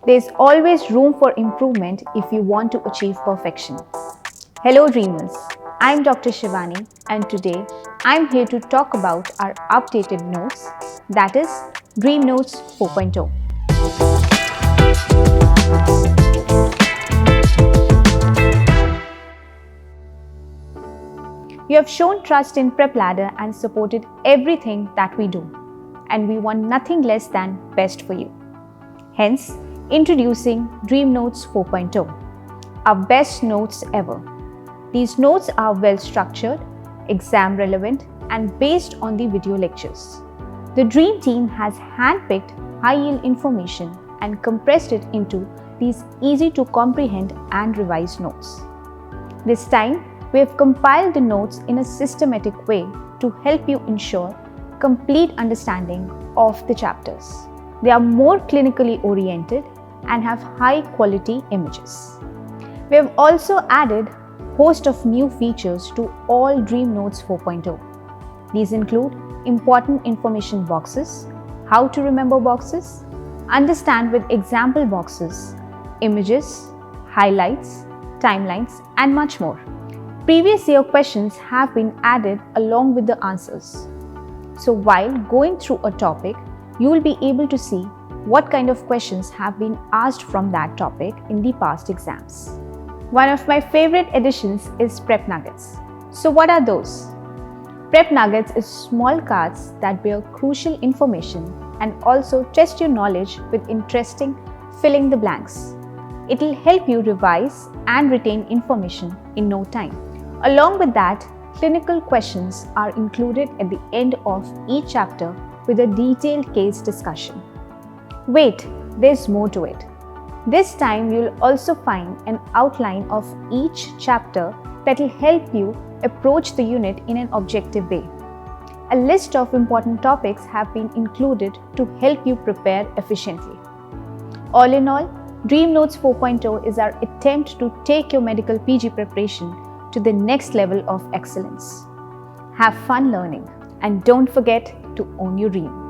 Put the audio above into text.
There's always room for improvement if you want to achieve perfection. Hello dreamers, I'm Dr. Shivani and today I'm here to talk about our updated notes, that is Dream Notes 4.0. You have shown trust in PrepLadder and supported everything that we do, and we want nothing less than best for you. Hence, introducing Dream Notes 4.0, our best notes ever. These notes are well structured, exam relevant, and based on the video lectures. The Dream team has handpicked high-yield information and compressed it into these easy to comprehend and revise notes. This time, we have compiled the notes in a systematic way to help you ensure complete understanding of the chapters. They are more clinically oriented and have high quality images. We have also added a host of new features to all Dream Notes 4.0. These include important information boxes, how to remember boxes, understand with example boxes, images, highlights, timelines, and much more. Previous year questions have been added along with the answers. So while going through a topic, you will be able to see what kind of questions have been asked from that topic in the past exams. One of my favorite additions is Prep Nuggets. So what are those? Prep Nuggets is small cards that bear crucial information and also test your knowledge with interesting filling the blanks. It will help you revise and retain information in no time. Along with that, clinical questions are included at the end of each chapter with a detailed case discussion. Wait, there's more to it. This time you'll also find an outline of each chapter that will help you approach the unit in an objective way. A list of important topics have been included to help you prepare efficiently. All in all, Dream Notes 4.0 is our attempt to take your medical PG preparation to the next level of excellence. Have fun learning and don't forget to own your dream.